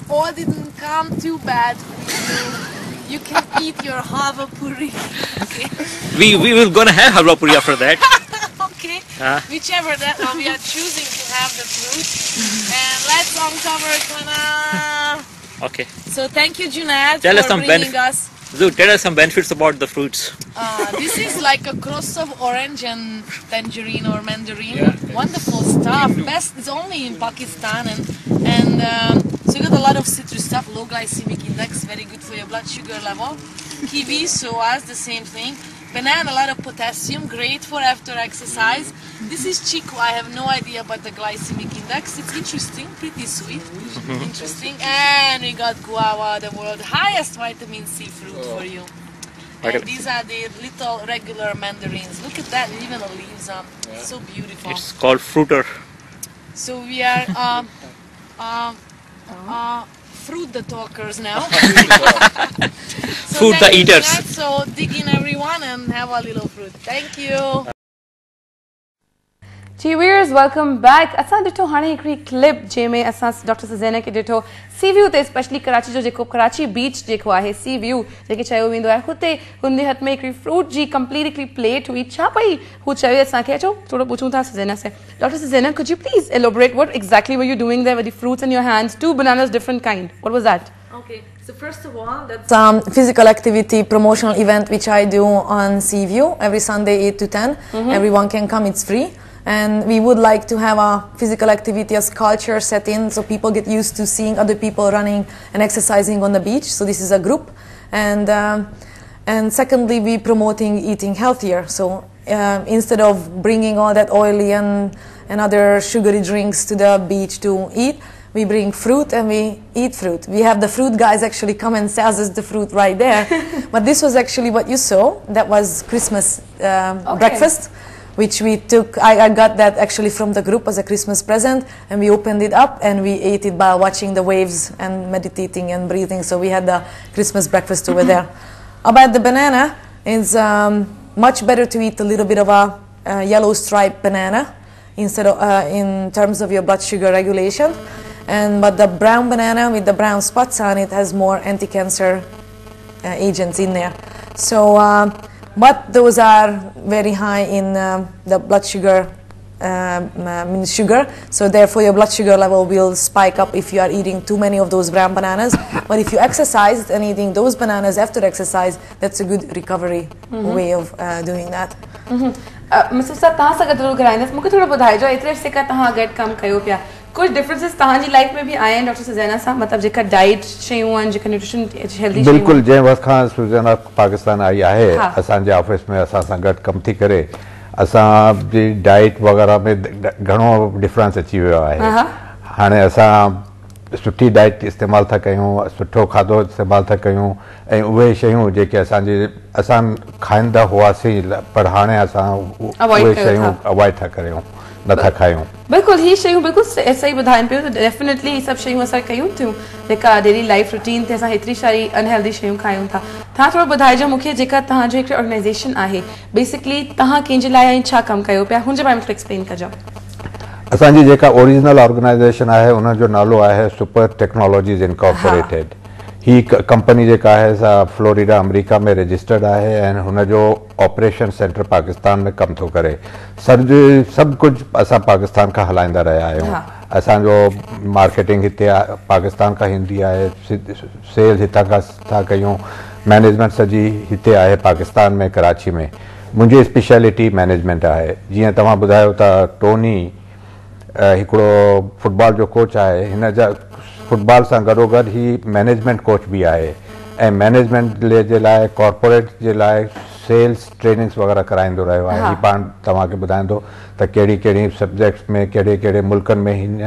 all didn't come too bad for you. You can eat your halva puri. Okay. We will gonna have halwa puri after that. Okay. Whichever that one, we are choosing to have the fruit. And let's uncover Kana. Okay. So thank you, Junaid, Tell for us some bringing us. Tell us some benefits about the fruits. This is like a cross of orange and tangerine or mandarin. Yeah, wonderful stuff. Best is only in Pakistan, and so you got a lot of citrus stuff. Low glycemic index, very good for your blood sugar level. Kiwi, soas, the same thing. Banana, a lot of potassium, great for after exercise. This is chiku. I have no idea about the glycemic index. It's interesting, pretty sweet. Interesting. And we got guava, the world's highest vitamin C fruit for you. And these are the little regular mandarins. Look at that, even the leaves are so beautiful. It's called fruiter. So we are fruit the talkers now. Fruit the eaters. So dig in everyone and have a little fruit. Thank you. Ji viewers, welcome back. असां ॾिठो हाणे हिकिड़ी clip जंहिंमें असां doctor सुज़ैना खे ॾिठो सी view ते specially Karachi जो जेको कराची बीच जेको आहे सी व्यू जेके चयो वेंदो आहे हुते हुन हथ में हिकिड़ी फ्रूट जी कंप्लीट हिकिड़ी प्लेट हुई छा पई हू चयो असांखे अचो थोरो पुछूं था सुज़ैना से doctor सुज़ैना could you please elaborate what exactly were you doing there with the fruits in your hands, 2 bananas different kind, what was that? Okay, so first of all, that's physical activity promotional event which I do on Seaview every Sunday 8 to 10. Everyone can come, it's free. And we would like to have a physical activity as culture set in so people get used to seeing other people running and exercising on the beach. So this is a group. And secondly, we promoting eating healthier. So instead of bringing all that oily and other sugary drinks to the beach to eat, we bring fruit and we eat fruit. We have the fruit guys actually come and sell us the fruit right there. But this was actually what you saw. That was Christmas breakfast, which we took. I got that actually from the group as a Christmas present, and we opened it up and we ate it by watching the waves and meditating and breathing. So we had the Christmas breakfast over there. About the banana, it's much better to eat a little bit of a yellow striped banana instead of in terms of your blood sugar regulation. But the brown banana with the brown spots on it has more anti-cancer agents in there. So, but those are very high in the blood sugar, sugar. So therefore your blood sugar level will spike up if you are eating too many of those brown bananas. But if you exercise and eating those bananas after exercise, that's a good recovery way of doing that. Mister साहब तव्हां सां गॾु ज़रूरु कराईंदसि मूंखे थोरो ॿुधाइजो एतिरे अर्से खां तव्हां गॾु कमु कयो पिया कुझु डिफरेंसिस तव्हांजी लाइफ में बि आया आहिनि डॉक्टर सुज़ैना सां मतिलबु जेका डाइट शयूं आहिनि जेका न्यूट्रिशन हेल्दी बिल्कुलु जंहिं वक़्त खां सुज़ैना पाकिस्तान आई आहे असांजे ऑफिस में असां सां गॾु कमु थी करे असांजी डाइट वग़ैरह में घणो डिफरेंस अची वियो आहे हाणे असां सुठी डाइट इस्तेमालु था कयूं सुठो खाधो इस्तेमालु था कयूं ऐं उहे शयूं जेके असां खाईंदा हुआसीं पर हाणे असां उहे शयूं अवॉइड था करियूं नथा खायूं बिल्कुलु ही शयूं बिल्कुलु सही ॿुधाइनि पियूं त डेफिनेटली ही सभु शयूं असां कयूं थियूं जेका डेली लाइफ रूटीन ते असां हेतिरी सारी अनहेल्दी शयूं खायूं था तव्हां थोरो ॿुधाइजो मूंखे जेका तव्हांजो हिकिड़ी ऑर्गेनाइज़ेशन आहे बेसिकली तव्हां कंहिंजे लाइ ऐं छा कमु कयो पिया हुनजे बारे में एक्सप्लेन कजो असांजी जेका ओरिजिनल ऑर्गेनाइज़ेशन आहे उनजो नालो आहे सुपर टेक्नोलॉजीज़ इनकॉर्पोरेटेड ही कंपनी जेका आहे सा फ्लोरिडा अमेरिका में रजिस्टर्ड आहे ऐं हुनजो ऑपरेशन सेंटर पाकिस्तान में कमु थो करे सभु कुझु असां पाकिस्तान खां हलाईंदा रहिया आहियूं असांजो मार्केटिंग हिते पाकिस्तान खां ईंदी आहे सेल्स हितां खां था कयूं मैनेजमेंट सॼी हिते आहे पाकिस्तान में कराची में मुंहिंजी स्पेशलिटी मैनेजमेंट आहे जीअं तव्हां ॿुधायो था टोनी हिकिड़ो फुटबॉल जो कोच आहे हिन जा फुटबॉल सां गॾोगॾु ही मैनेजमेंट कोच बि आहे ऐं मैनेजमेंट जे लाइ कॉर्पोरेट जे लाइ सेल्स ट्रेनिंग्स वग़ैरह कराईंदो रहियो आहे ही पाण तव्हांखे ॿुधाईंदो त कहिड़ी कहिड़ी सब्जेक्ट्स में कहिड़े कहिड़े मुल्कनि में हिन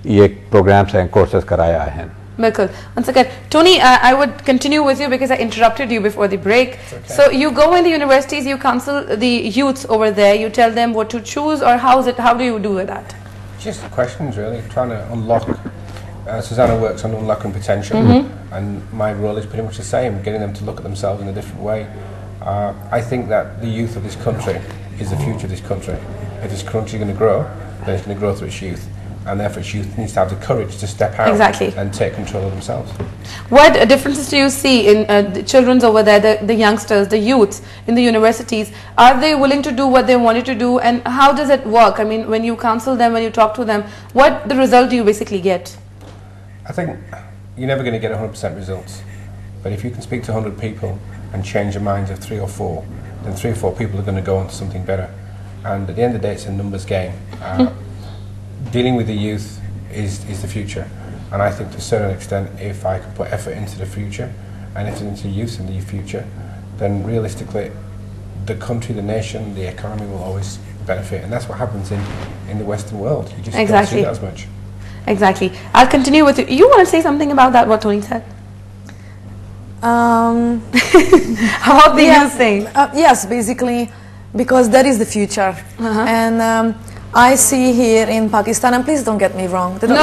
इहे प्रोग्राम्स ऐं कोर्सेस कराया आहिनि Bilkul. Once again, Tony, I would continue with you because I interrupted you before the break. Okay. So you go in the universities, you counsel the youths over there, you tell them what to choose, or how do you do that? Just questions, really, trying to unlock. Zsuzsanna works on unlocking potential, and my role is pretty much the same, getting them to look at themselves in a different way. I think that the youth of this country is the future of this country. If this country is going to grow, then it's going to grow through its youth. and therefore its youth needs to have the courage to step out Exactly. and take control of themselves. What differences do you see in the children's over there, the youngsters, the youth in the universities? Are they willing to do what they wanted to do, and how does it work? I mean, when you counsel them, when you talk to them, what the result do you basically get? I think you're never going to get 100% results, but if you can speak to 100 people and change the minds of 3 or 4, then 3 or 4 people are going to go on to something better. And at the end of the day, it's a numbers game. Dealing with the youth is the future, and I think to a certain extent, if I can put effort into the future and effort into youth in the future, then realistically the country, the nation, the economy will always benefit, and that's what happens in the Western world. You just don't see that as much. Exactly. I'll continue with you. You want to say something about that, what Tony said? How about the youth thing? Yes, basically, because that is the future. And I see here in Pakistan, and please don't get me wrong, that a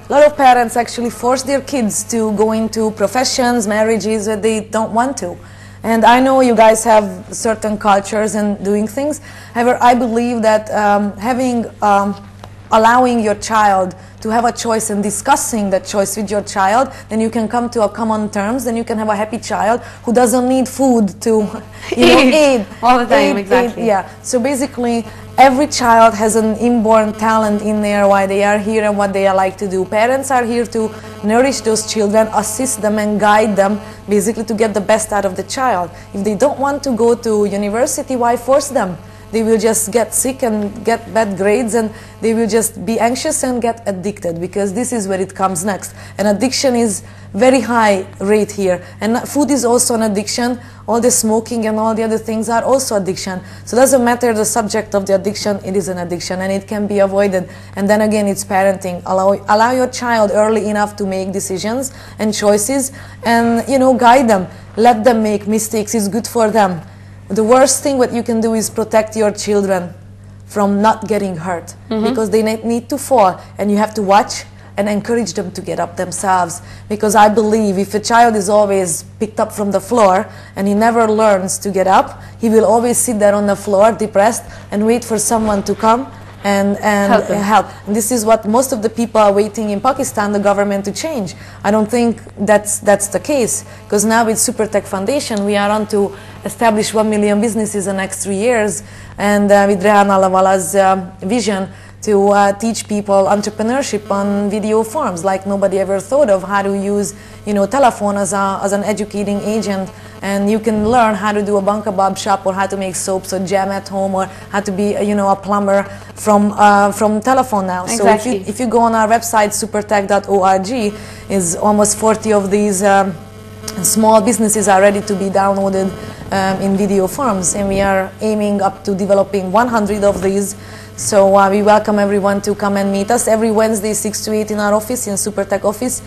lot of parents actually force their kids to go into professions, marriages that they don't want to. And I know you guys have certain cultures and doing things. However, I believe that allowing your child to have a choice and discussing that choice with your child, then you can come to a common terms, then you can have a happy child who doesn't need food to eat all the time. Exactly. Yeah. So basically, every child has an inborn talent in there, why they are here and what they like to do. Parents are here to nourish those children, assist them and guide them, basically to get the best out of the child. If they don't want to go to university, why force them? They will just get sick and get bad grades, and they will just be anxious and get addicted, because this is where it comes next. And addiction is very high rate here, and food is also an addiction. All the smoking and all the other things are also addiction. So it doesn't matter the subject of the addiction, it is an addiction and it can be avoided. And then again, it's parenting. Allow your child early enough to make decisions and choices, and guide them. Let them make mistakes. It's good for them. The worst thing what you can do is protect your children from not getting hurt, because they need to fall, and you have to watch and encourage them to get up themselves. Because I believe if a child is always picked up from the floor and he never learns to get up, he will always sit there on the floor depressed and wait for someone to come and help. And this is what most of the people are waiting in Pakistan, the government, to change. I don't think that's the case, because now with Super Tech Foundation we are on to establish 1 million businesses in the next 3 years, and with Rehan Alawala's vision to teach people entrepreneurship on video forms, like nobody ever thought of, how to use telephone as an educating agent. And you can learn how to do a bun kebab shop, or how to make soaps or jam at home, or how to be a plumber from telephone now. Exactly. So if you go on our website, supertech.org, is almost 40 of these small businesses are ready to be downloaded in video forms, and we are aiming up to developing 100 of these. So we welcome everyone to come and meet us every Wednesday 6 to 8 in our office, in Super Tech office.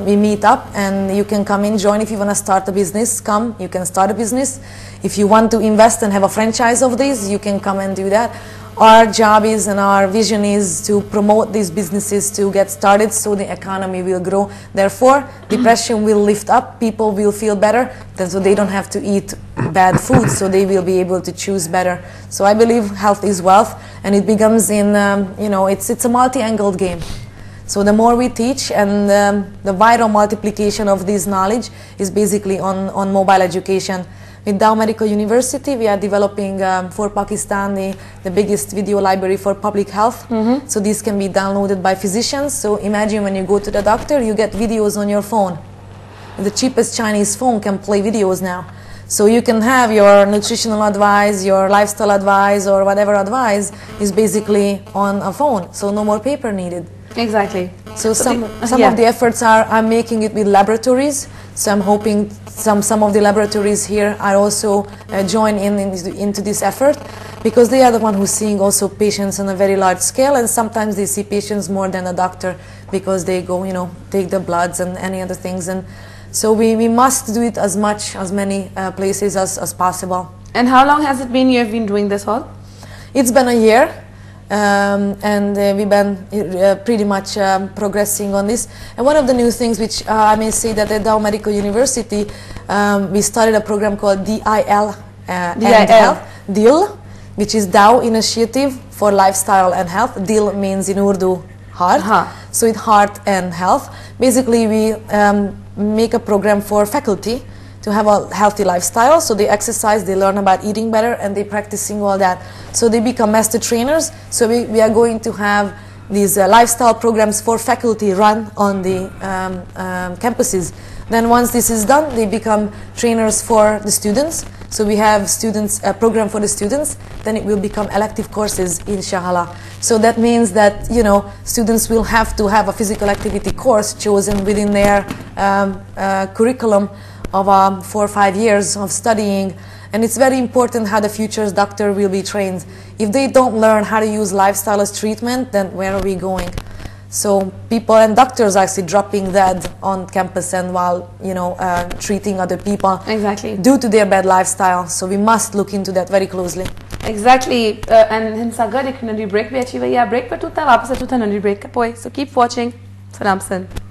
We meet up, and you can come in, join. If you want to start a business, come, you can start a business. If you want to invest and have a franchise of these, you can come and do that. Our job is, and our vision is, to promote these businesses to get started so the economy will grow. Therefore, depression will lift up, people will feel better, so they don't have to eat bad food, so they will be able to choose better. So I believe health is wealth, and it becomes in, it's a multi-angled game. So the more we teach, and the viral multiplication of this knowledge is basically on mobile education. With Dow Medical University, we are developing for Pakistan the biggest video library for public health. So these can be downloaded by physicians. So imagine when you go to the doctor, you get videos on your phone. The cheapest Chinese phone can play videos now. So you can have your nutritional advice, your lifestyle advice, or whatever advice is basically on a phone. So no more paper needed. Exactly. So some of the efforts I'm making it with laboratories. So I'm hoping some of the laboratories here are also join into this effort, because they are the one who's seeing also patients on a very large scale, and sometimes they see patients more than a doctor, because they go take the bloods and any other things. And so we must do it as many places as possible. And how long has it been you have been doing this all? It's been a year. And we've been pretty much progressing on this. And one of the new things which I may say that at Dow Medical University, we started a program called DIL. DIL. which is DAO Initiative for Lifestyle and Health. Dil means in Urdu heart, so it's heart and health. Basically, we make a program for faculty to have a healthy lifestyle. So they exercise, they learn about eating better, and they practicing all that. So they become master trainers. So we are going to have these lifestyle programs for faculty run on the campuses. Then once this is done, they become trainers for the students. So we have students, a program for the students, then it will become elective courses, inshallah. So that means that, you know, students will have to have a physical activity course chosen within their curriculum of 4 or 5 years of studying. And it's very important how the future's doctor will be trained. If they don't learn how to use lifestyle as treatment, then where are we going? So people and doctors are actually dropping dead on campus and while, you know, treating other people. Exactly. Due to their bad lifestyle. So we must look into that very closely. Exactly. And hin sagar ek nandi break bhi achi vaya break per tuta wapas tuta nandi break ka poi. So keep watching. Salam Sindh.